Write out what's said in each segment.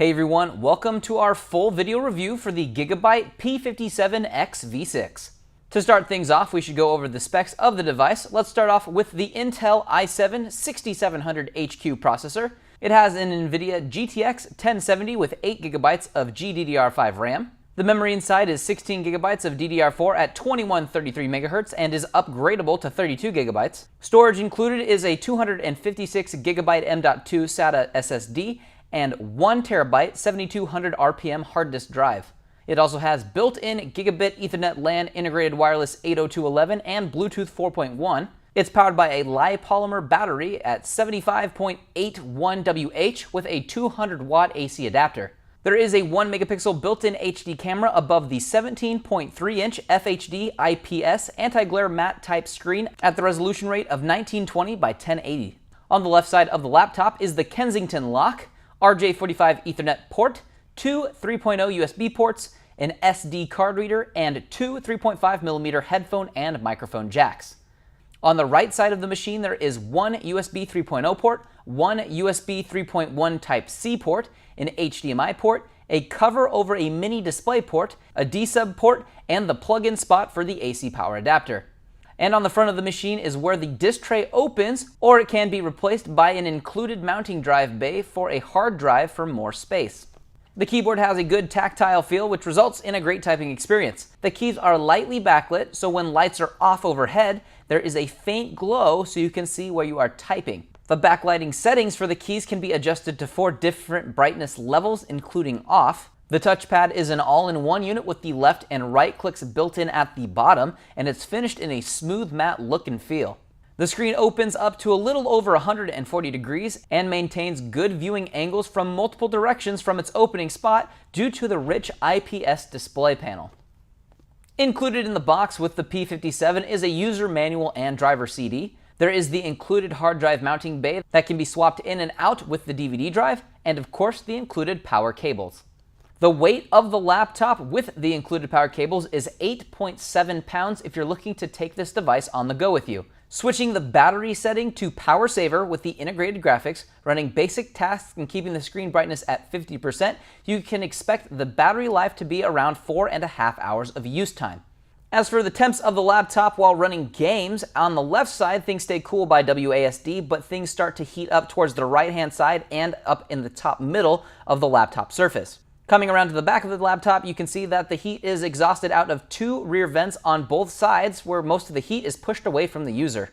Hey everyone, welcome to our full video review for the GIGABYTE P57XV6. To start things off, we should go over the specs of the device. Let's start off with the Intel i7-6700HQ processor. It has an NVIDIA GTX 1070 with 8 GB of GDDR5 RAM. The memory inside is 16 GB of DDR4 at 2133 MHz and is upgradable to 32 GB. Storage included is a 256 GB M.2 SATA SSD and 1 TB 7200 RPM hard disk drive. It also has built-in Gigabit Ethernet LAN integrated wireless 802.11 and Bluetooth 4.1. It's powered by a Li-polymer battery at 75.81 WH with a 200 watt AC adapter. There is a 1 megapixel built-in HD camera above the 17.3-inch FHD IPS anti-glare matte type screen at the resolution rate of 1920 by 1080. On the left side of the laptop is the Kensington lock, RJ45 Ethernet port, 2 3.0 USB ports, an SD card reader, and 2 3.5mm headphone and microphone jacks. On the right side of the machine, there is one USB 3.0 port, one USB 3.1 Type-C port, an HDMI port, a cover over a mini display port, a D-sub port, and the plug-in spot for the AC power adapter. And on the front of the machine is where the disk tray opens, or it can be replaced by an included mounting drive bay for a hard drive for more space. The keyboard has a good tactile feel, which results in a great typing experience. The keys are lightly backlit, so when lights are off overhead, there is a faint glow so you can see where you are typing. The backlighting settings for the keys can be adjusted to 4 different brightness levels, including off. The touchpad is an all-in-one unit with the left and right clicks built in at the bottom, and it's finished in a smooth matte look and feel. The screen opens up to a little over 140 degrees and maintains good viewing angles from multiple directions from its opening spot due to the rich IPS display panel. Included in the box with the P57 is a user manual and driver CD. There is the included hard drive mounting bay that can be swapped in and out with the DVD drive, and of course the included power cables. The weight of the laptop with the included power cables is 8.7 pounds if you're looking to take this device on the go with you. Switching the battery setting to power saver with the integrated graphics, running basic tasks and keeping the screen brightness at 50%, you can expect the battery life to be around 4.5 hours of use time. As for the temps of the laptop while running games, on the left side things stay cool by WASD, but things start to heat up towards the right hand side and up in the top middle of the laptop surface. Coming around to the back of the laptop, you can see that the heat is exhausted out of 2 rear vents on both sides where most of the heat is pushed away from the user.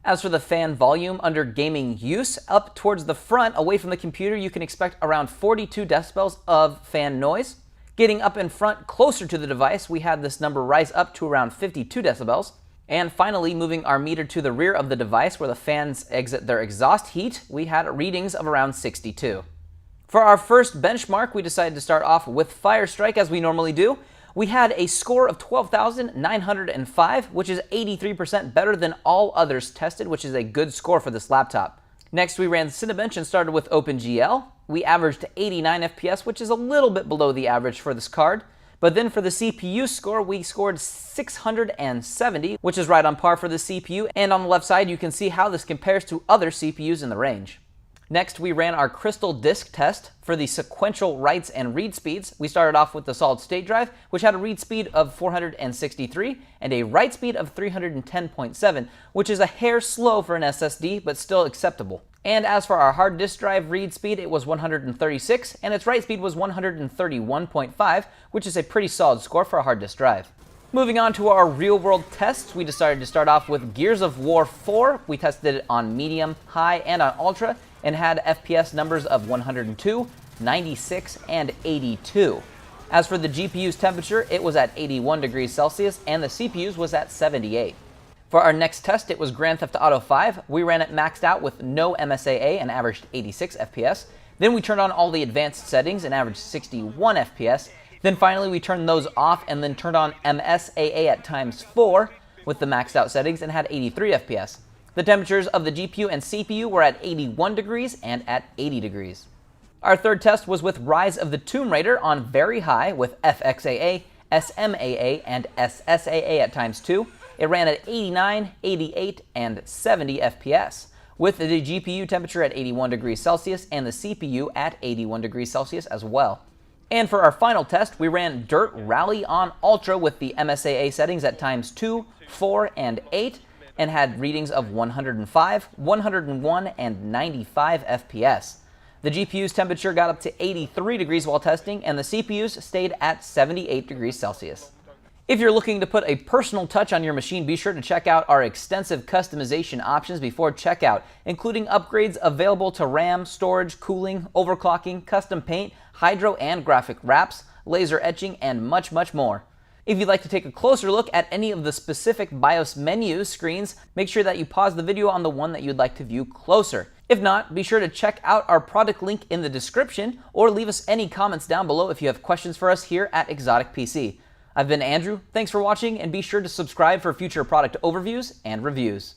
As for the fan volume under gaming use, up towards the front away from the computer you can expect around 42 decibels of fan noise. Getting up in front closer to the device, we had this number rise up to around 52 decibels. And finally, moving our meter to the rear of the device where the fans exit their exhaust heat, we had readings of around 62. For our first benchmark, we decided to start off with Firestrike as we normally do. We had a score of 12,905, which is 83% better than all others tested, which is a good score for this laptop. Next, we ran Cinebench and started with OpenGL. We averaged 89 FPS, which is a little bit below the average for this card. But then for the CPU score, we scored 670, which is right on par for the CPU. And on the left side, you can see how this compares to other CPUs in the range. Next, we ran our Crystal Disk test for the sequential writes and read speeds. We started off with the solid state drive, which had a read speed of 463 and a write speed of 310.7, which is a hair slow for an SSD, but still acceptable. And as for our hard disk drive read speed, it was 136, and its write speed was 131.5, which is a pretty solid score for a hard disk drive. Moving on to our real-world tests, we decided to start off with Gears of War 4. We tested it on medium, high, and on ultra, and had FPS numbers of 102, 96, and 82. As for the GPU's temperature, it was at 81 degrees Celsius, and the CPU's was at 78. For our next test, it was Grand Theft Auto 5. We ran it maxed out with no MSAA and averaged 86 FPS. Then we turned on all the advanced settings and averaged 61 FPS. Then finally, we turned those off and then turned on MSAA at ×4 with the maxed out settings and had 83 FPS. The temperatures of the GPU and CPU were at 81 degrees and at 80 degrees. Our third test was with Rise of the Tomb Raider on very high with FXAA, SMAA, and SSAA at ×2. It ran at 89, 88, and 70 FPS. with the GPU temperature at 81 degrees Celsius and the CPU at 81 degrees Celsius as well. And for our final test, we ran Dirt Rally on Ultra with the MSAA settings at times 2, 4, and 8, and had readings of 105, 101, and 95 FPS. The GPU's temperature got up to 83 degrees while testing, and the CPU's stayed at 78 degrees Celsius. If you're looking to put a personal touch on your machine, be sure to check out our extensive customization options before checkout, including upgrades available to RAM, storage, cooling, overclocking, custom paint, hydro and graphic wraps, laser etching, and much, much more. If you'd like to take a closer look at any of the specific BIOS menu screens, make sure that you pause the video on the one that you'd like to view closer. If not, be sure to check out our product link in the description or leave us any comments down below if you have questions for us here at Exotic PC. I've been Andrew, thanks for watching, and be sure to subscribe for future product overviews and reviews.